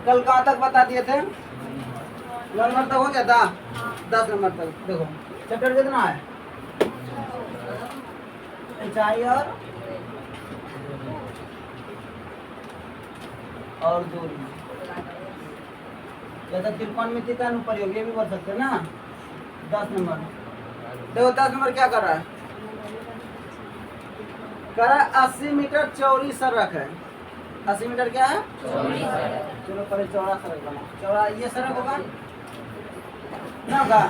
कल कहाँ तक बता दिए थे? 12 नंबर तक हो गया था, 10 नंबर तक। देखो चैप्टर कितना है? ऊंचाई और दूरी। जैसा त्रिकोणमिति का अनुप्रयोग, ये भी बोल सकते हैं ना। 10 नंबर देखो, 10 नंबर क्या कर रहा है? कर रहा है 80 मीटर चौड़ी सड़क है। 80 मीटर क्या है? चौड़ी सड़क। चलो पहले चौड़ा सड़क बना। चौड़ा ये सड़क होगा ना, होगा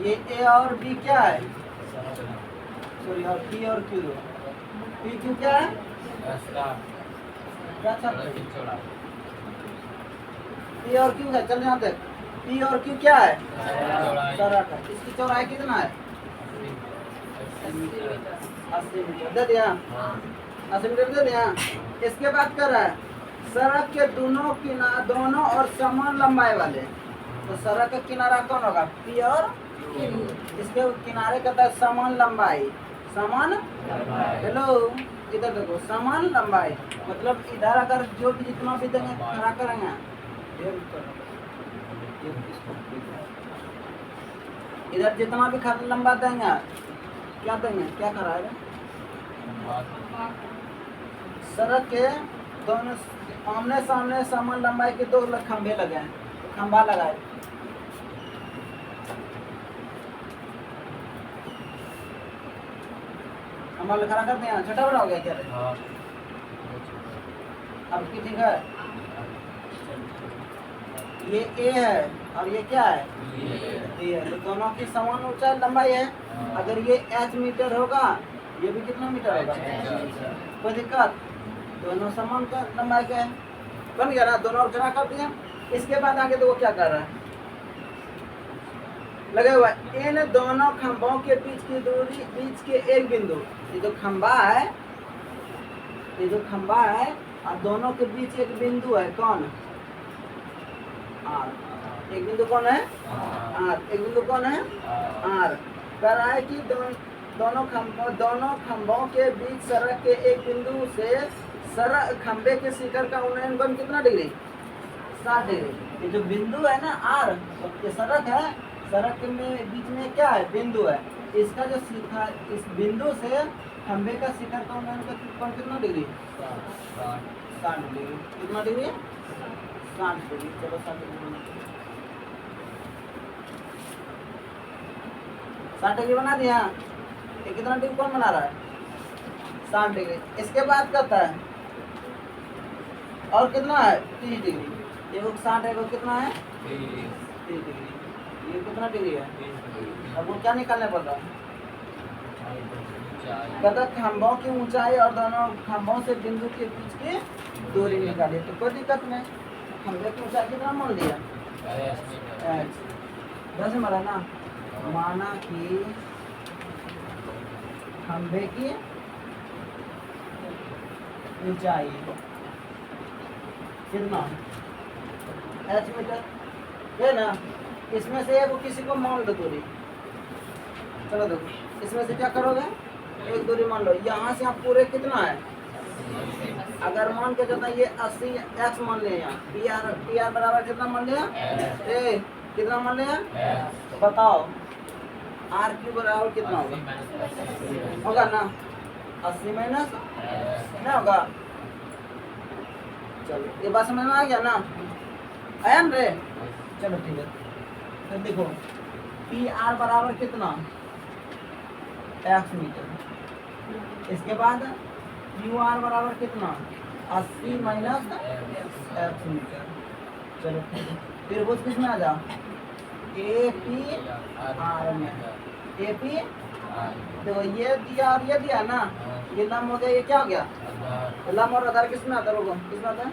ये ए और बी क्या है? सॉरी, और पी और क्यू। पी क्यू क्या है? क्या पी और क्यू है? चल यहाँ तक। पी और क्यू क्या है? सड़क है। इसकी चौड़ाई कितना है? 80 मीटर दे दिया। 80 मीटर दे दिया। इसके बाद कर रहा है सड़क के दोनों और समान लंबाई वाले। तो सड़क का किनारा कौन होगा? पी और इसके किनारे का था समान लंबाई। समान हेलो, इधर देखो, समान लंबाई मतलब इधर अगर जो भी जितना भी देंगे खड़ा करेंगे, इधर जितना भी लंबा देंगे, क्या देंगे, क्या कराएगा? सड़क के दोनों आमने सामने समान लंबाई के 2 खंभे लगे हैं, खंभा लगाए। हमारे खड़ा करते हैं, छोटा बड़ा हो गया क्या? अब की ठीक है। ये ए है और ये क्या है? ए है। तो दोनों की समान ऊंचाई लंबाई है। अगर ये h मीटर होगा, ये भी कितना मीटर होगा? कोई दिक्कत? दोनों समान का लंबाई का है। बन गया ना? दोनों और खड़ा कर दिया। इसके बाद आगे तो वो क्या कर रहा है? लगे हुआ इन दोनों खंभों के बीच की दूरी, बीच के एक बिंदु, ये जो खंभा है, ये जो खंभा है और दोनों के बीच एक बिंदु है, कौन? आर। एक बिंदु कौन है? आर। एक बिंदु कौन है? आर। कह रहा है कि दोनों खंभों के बीच सड़क के एक बिंदु से सड़क खंभे के शिखर का उन्नयन कोण कितना डिग्री? 60 डिग्री। ये जो बिंदु है ना आर, ये सड़क है, सड़क में बीच में क्या है? बिंदु है। इसका जो शिखर, इस बिंदु से खंभे का शिखर का उन्नयन का कोण कितना डिग्री? 60 डिग्री। कितना डिग्री? 60 डिग्री। चलो 60 डिग्री, 60 डिग्री बना दिया। ये कितना डिग्री कौन बना रहा है? 60 डिग्री। इसके बाद कहता है और कितना है? 30 डिग्री। ये 60 है, वो कितना है? 30 डिग्री। ये कितना डिग्री है? अब वो क्या निकालने पड़ रहा है? कहता खंभों की ऊंचाई और दोनों खंभों से बिंदु के बीच की दूरी निकाली। तो कोई दिक्कत नहीं। खंभे की ऊंचाई कितना मान लिया? वैसे माना ना, माना कि खंभे की ऊंचाई कितना? h मीटर है ना। इसमें से वो किसी को मान लो दूरी। चलो देखो, इसमें से क्या करोगे? एक दूरी मान लो। यहाँ से आप पूरे कितना है? अगर मान के चलता ये 80 x मान लिया, यहाँ पी आर बराबर कितना मान लिया? ए कितना मान लिया? तो बताओ आर क्यू बराबर कितना होगा? होगा ना 80 माइनस ना होगा। चलो ये बात समझ में आ गया ना? आया ना रे? चलो ठीक है। तो देखो पी आर बराबर कितना? x metre. इसके बाद क्यू आर बराबर कितना? 80 माइनस x मीटर। चलो फिर वो किस में आ जाओ? ए पी आर में। ए पी देखो ये दिया और ये दिया ना, ये लंब हो गया, ये क्या हो गया? लंब और आधार किस में आता है? किस में आता है?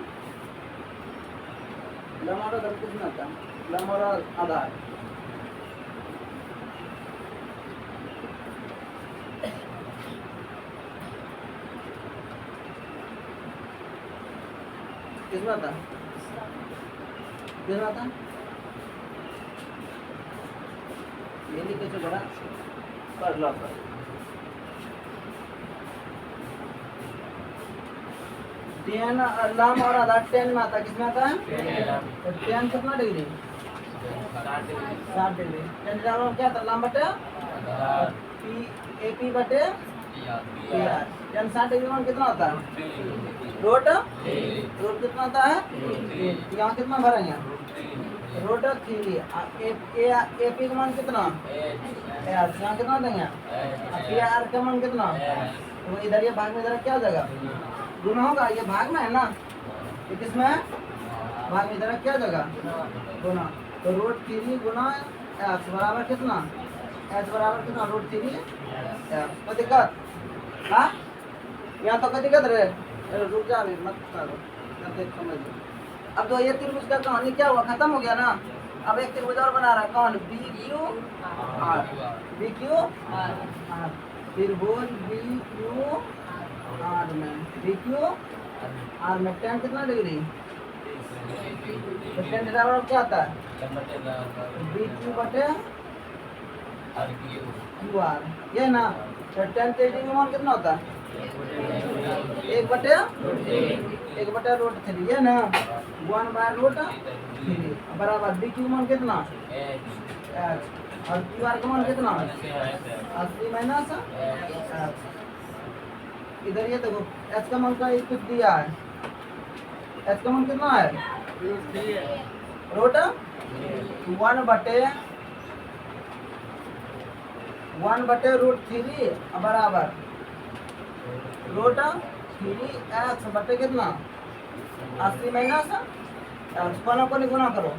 लंब और आधार किस में आता है? लंब और आधार किस में आता है? किस में आता है? ये लिखे तो बड़ा कर लो। टेन लम और आधार 10 में आता है, किसमें आता है? तो 10 कितना डिग्री? 60 डिग्री। 10 बराबर क्या था? लम बटे AP बटे PR। 10 60 डिग्री मान कितना होता है? रोट कितना होता है? यहाँ कितना भरेंगे? रोट 3। AP का मान कितना? यहाँ कितना देंगे? PR का मान कितना? तो इधर ये भाग में इधर क्या हो जाएगा? गुना होगा। ये भाग में है ना, ये किसमें है? भाग में इधर क्या हो जाएगा? गुना। तो रोट 3 गुना x बराबर कितना? h बराबर कितना? रोट 3 कोई दिक्कत? हाँ, यहाँ तो कोई दिक्कत रहे? रुक जा अभी, मत करो, समझ लो। अब तो ये त्रिभुज का कहानी क्या हुआ? खत्म हो गया ना। अब एक त्रिभुज और बना रहा है, कौन? BQR। त्रिभुज BQR में BQR में tan कितना डिग्री? तो tan बराबर क्या आता है? BQ बटे QR, ये ना। तो tan 30 डिग्री मान कितना होता है? 1 बटे रोट 3, ये ना। 1/√3 बराबर BQ मान कितना? H। और QR का मान कितना? 80 माइनस H। इधर ये देखो, H का मान का कुछ दिया है। H का मान कितना है? रोट 1/√3 बराबर रोट 3x बटे कितना? 80 माइनस कोना को गुना करो,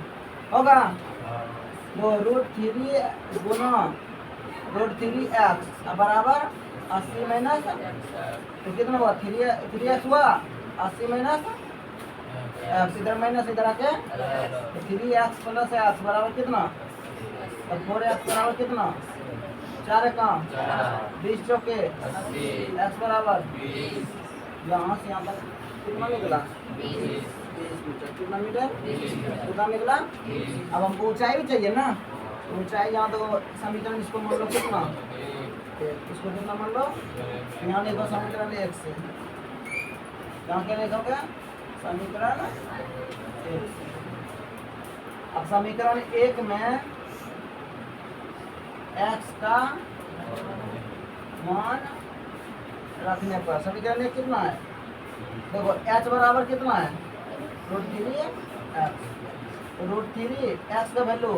होगा तो √3 गुना √3x बराबर 80 माइनस तो कितना हुआ? 3x हुआ। 80 माइनस x, इधर माइनस इधर आके 3x प्लस x बराबर कितना? 4x बराबर कितना? 4 काम 20 चौके 80 x बराबर 20। यहाँ से यहाँ तक कितना निकला? 20 मीटर। कितना मीटर? कितना निकला? अब हमको ऊंचाई भी चाहिए ना। ऊंचाई यहाँ तो समीकरण इसको मान लो कितना? इसको कितना मान लो? यहाँ लिखो समीकरण 1 से। यहाँ क्या लिखोगे? समीकरण 1 से। अब समीकरण 1 में x का मान रखने पर समीकरण 1 कितना है? देखो h बराबर कितना है? √3x। √3x का वैल्यू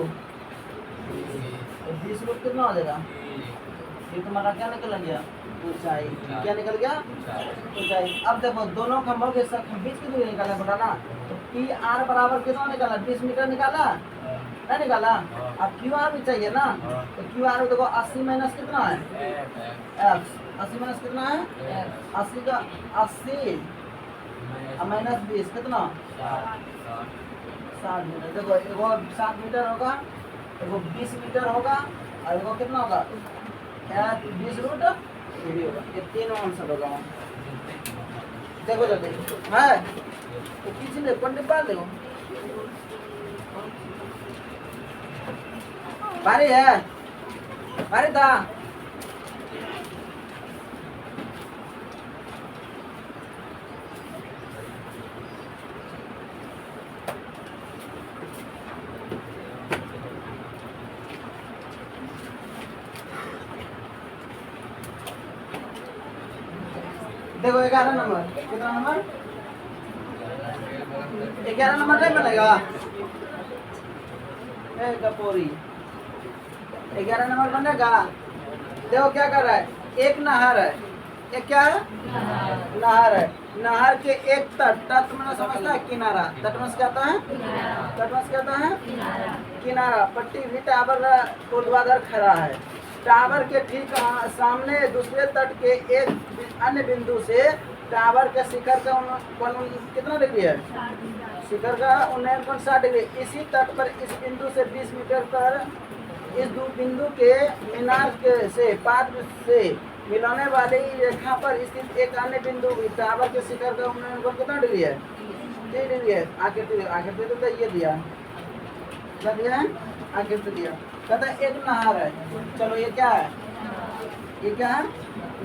20 रूट कितना हो जाएगा? ये तुम्हारा क्या निकल गया? ऊंचाई। क्या निकल गया? ऊंचाई। अब देखो दोनों खंभों के बीच की दूरी निकालना पड़ा ना। तो PR बराबर कितना निकाला? 20 मीटर निकाला, नहीं निकाला? अब QR भी चाहिए ना। तो QR देखो 80 माइनस कितना है? X। 80 माइनस कितना है? 80 का 80 माइनस 20 कितना? 60 मीटर। देखो एगो 60 मीटर होगा, एगो 20 मीटर होगा, और एगो कितना होगा? 20√3 होगा। ये तीनों आंसर होगा। देखो जल्दी है तो किसी ने कौन डिब्बा ले भारी है, भारी था। देखो 11 नंबर, कितना नंबर? 11 नंबर नहीं बनेगा। कपूरी 11 नंबर बनेगा। देखो क्या कर रहा है? एक नहर है, एक क्या है? नहर है। नहर के एक तट मैंने समझता है किनारा। तटमस कहता है, तटमस कहता है किनारा। पट्टी भी टावर ऊर्ध्वाधर खड़ा है। टावर के ठीक सामने दूसरे तट के एक अन्य बिंदु से टावर के शिखर का कोण कितना डिग्री है? शिखर का उन्नयन कोण 60 डिग्री। इसी तट पर इस बिंदु से 20 मीटर पर इस दो बिंदु के मीनार से पात्र से मिलाने वाली रेखा पर स्थित एक अन्य बिंदु टावर के शिखर का उन्नयन कोण कितना डिग्री है? 3 डिग्री है। आखिर तो ये दिया, क्या दिया है? आखिर से दिया। कहता है एक नहर है। चलो ये क्या है? ये क्या है?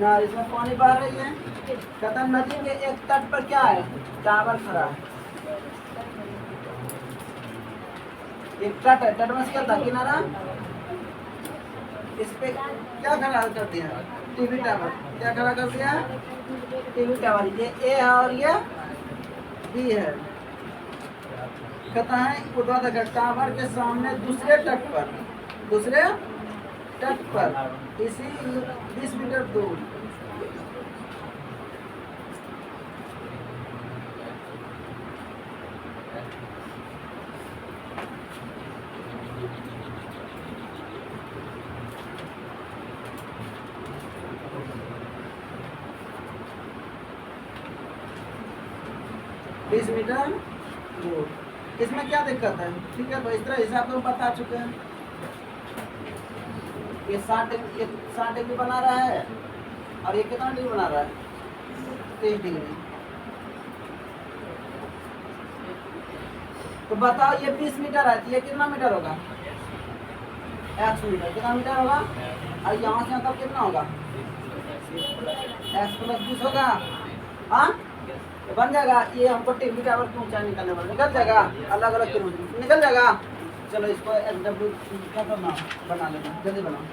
नहर। इसमें पानी बह रही है। कहता है नदी के एक तट पर क्या है, टावर खड़ा है। एक तट है, तट में क्या था, किनारा, इस पे क्या खड़ा कर दिया, टीवी टावर। क्या खड़ा कर दिया, टीवी टावर। ये ए है और ये बी है। कहता है ऊर्ध्वाधर टावर के सामने दूसरे तट पर इसी 20 मीटर दूर दूर। इसमें क्या दिक्कत है, ठीक है। तो इस तरह हिसाब से हम बता चुके हैं। ये 60 डिग्री बना रहा है और ये कितना डिग्री बना रहा है, 30 डिग्री। तो बताओ ये 20 मीटर है, ये कितना मीटर होगा, 100 मीटर। कितना मीटर होगा, और यहाँ से तब कितना होगा, x + 20 होगा। हाँ, तो बन जाएगा। ये हमको टीवी टावर की ऊंचाई निकालने वाला निकल जाएगा, अलग अलग किलोमीटर निकल जाएगा। चलो इसको SW क्या करना, बना लेना, जल्दी बनाओ।